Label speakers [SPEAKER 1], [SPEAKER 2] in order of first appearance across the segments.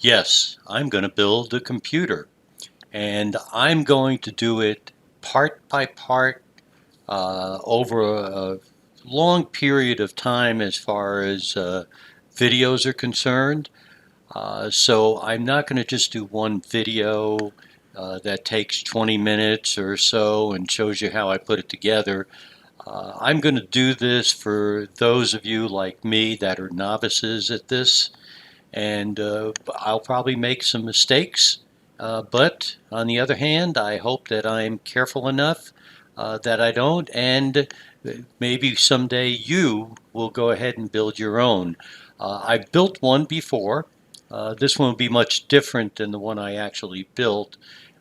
[SPEAKER 1] Yes, I'm going to build a computer, and I'm going to do it part by part over a long period of time as far as videos are concerned. So I'm not going to just do one video that takes 20 minutes or so and shows you how I put it together. I'm going to do this for those of you like me that are novices at this, and I'll probably make some mistakes. But on the other hand, I hope that I'm careful enough that I don't, and maybe someday you will go ahead and build your own. I've built one before. This one will be much different than the one I actually built,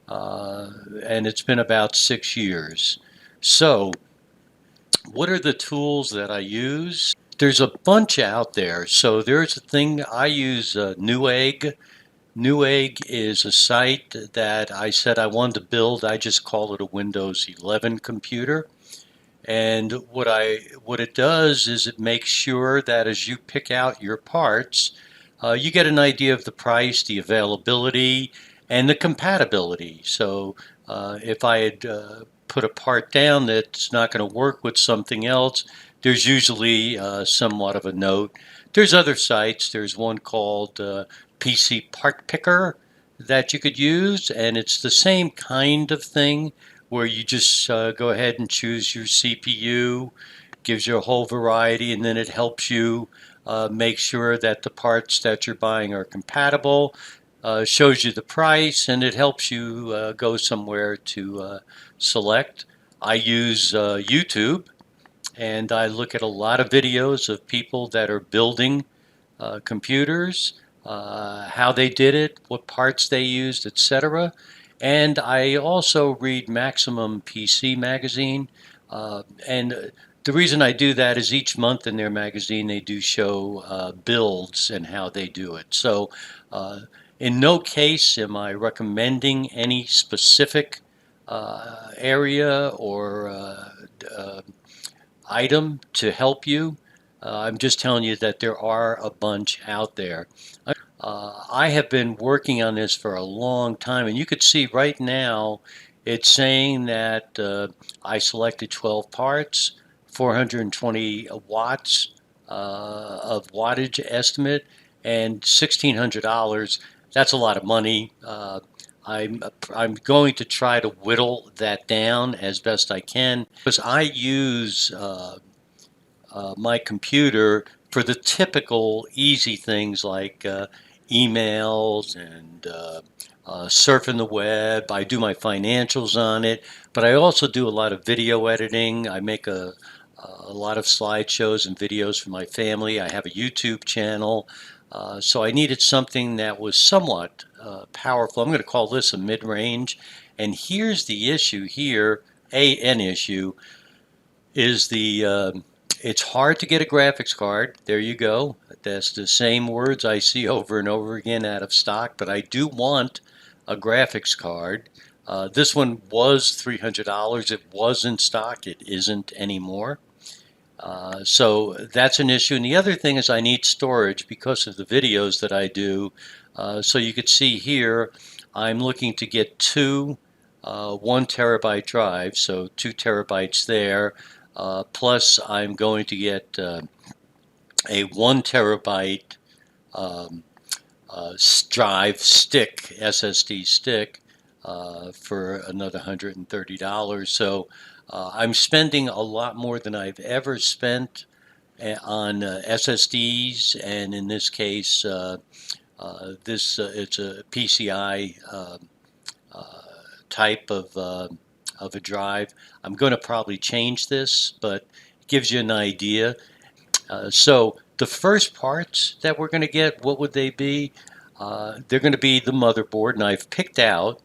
[SPEAKER 1] uh, and it's been about 6 years. So, what are the tools that I use? There's a bunch out there. So there's a thing I use, Newegg. Newegg is a site that I said I wanted to build. I just call it a Windows 11 computer. And what it does is it makes sure that as you pick out your parts, you get an idea of the price, the availability, and the compatibility. So if I had put a part down that's not going to work with something else, there's usually somewhat of a note. There's other sites. There's one called PC Part Picker that you could use, and it's the same kind of thing where you just go ahead and choose your CPU, gives you a whole variety, and then it helps you make sure that the parts that you're buying are compatible, shows you the price, and it helps you go somewhere to select. I use YouTube, and I look at a lot of videos of people that are building computers, how they did it, what parts they used, etc. And I also read Maximum PC magazine. And the reason I do that is each month in their magazine they do show builds and how they do it. So in no case am I recommending any specific area or item to help you. I'm just telling you that there are a bunch out there. I have been working on this for a long time, and you could see right now it's saying that I selected 12 parts, 420 watts of wattage estimate, and $1,600. That's a lot of money. I'm going to try to whittle that down as best I can because I use my computer for the typical easy things like emails and surfing the web. I do my financials on it, but I also do a lot of video editing. I make a lot of slideshows and videos for my family. I have a YouTube channel. So I needed something that was somewhat powerful. I'm going to call this a mid-range. And here's the issue here, an issue, is it's hard to get a graphics card. There you go. That's the same words I see over and over again out of stock, but I do want a graphics card. This one was $300. It was in stock. It isn't anymore. So that's an issue. And the other thing is I need storage because of the videos that I do. So you could see here, I'm looking to get two 1 terabyte drives, so 2 terabytes there. Plus, I'm going to get a 1 terabyte um, drive stick, SSD stick, for another $130. So I'm spending a lot more than I've ever spent on SSDs, and in this case, it's a PCI type of a drive. I'm going to probably change this, but it gives you an idea. So the first parts that we're going to get, what would they be? They're going to be the motherboard, and I've picked out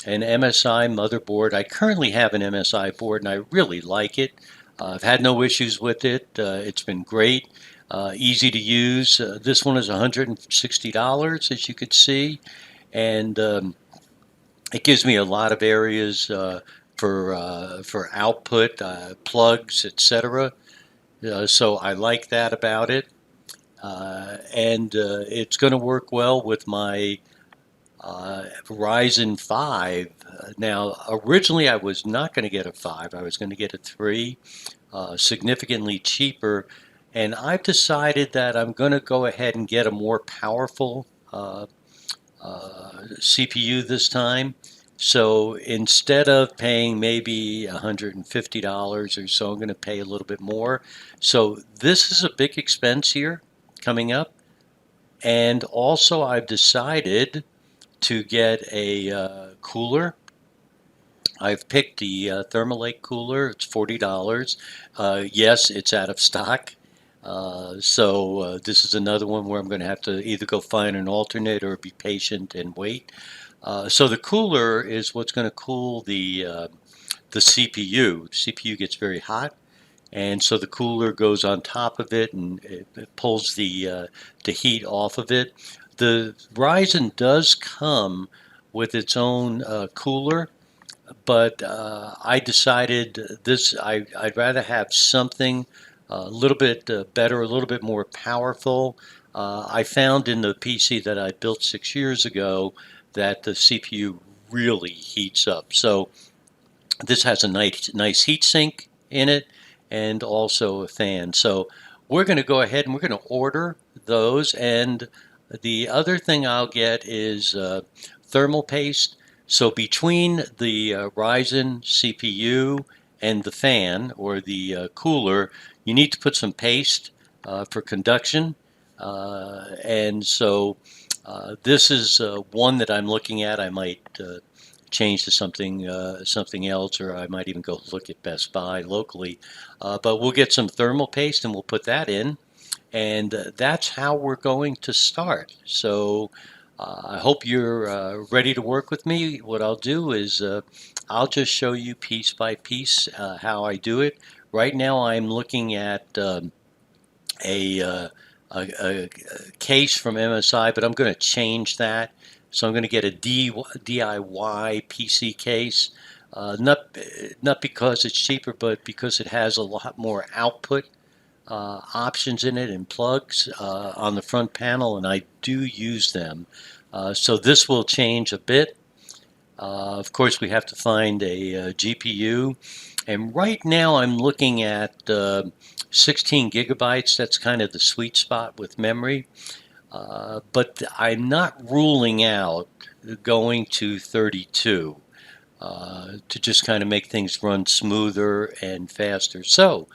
[SPEAKER 1] an MSI motherboard. I currently have an MSI board, and I really like it. I've had no issues with it. It's been great, easy to use. This one is $160, as you could see, and it gives me a lot of areas for output, plugs, etc. So I like that about it. and it's going to work well with my Ryzen 5. Now, originally I was not going to get a 5. I was going to get a 3, significantly cheaper. And I've decided that I'm going to go ahead and get a more powerful CPU this time. So instead of paying maybe $150 or so, I'm going to pay a little bit more. So this is a big expense here coming up. And also, I've decided to get a cooler. I've picked the Thermalake cooler. It's $40. Yes, it's out of stock. So this is another one where I'm going to have to either go find an alternate or be patient and wait. So the cooler is what's going to cool the CPU. The CPU gets very hot, and so the cooler goes on top of it and it pulls the heat off of it. The Ryzen does come with its own cooler, but I decided I'd rather have something a little bit better, a little bit more powerful. I found in the PC that I built 6 years ago that the CPU really heats up. So this has a nice heat sink in it and also a fan. So we're going to go ahead and we're going to order those. And the other thing I'll get is thermal paste. So between the Ryzen CPU and the fan or the cooler, you need to put some paste for conduction. And so this is one that I'm looking at. I might change to something else, or I might even go look at Best Buy locally. But we'll get some thermal paste and we'll put that in, and that's how we're going to start. So I hope you're ready to work with me. What I'll do is I'll just show you piece by piece how I do it. Right now I'm looking at a, uh, a case from MSI, but I'm going to change that. So I'm going to get a DIY PC case, not because it's cheaper, but because it has a lot more output options in it and plugs on the front panel, and I do use them. So this will change a bit. Of course, we have to find a GPU. And right now I'm looking at 16 gigabytes. That's kind of the sweet spot with memory. But I'm not ruling out going to 32 to just kind of make things run smoother and faster. So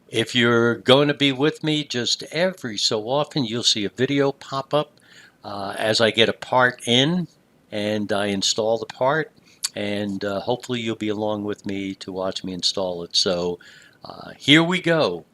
[SPEAKER 1] if you're going to be with me, just every so often you'll see a video pop up as I get a part in and I install the part, and hopefully you'll be along with me to watch me install it. So here we go.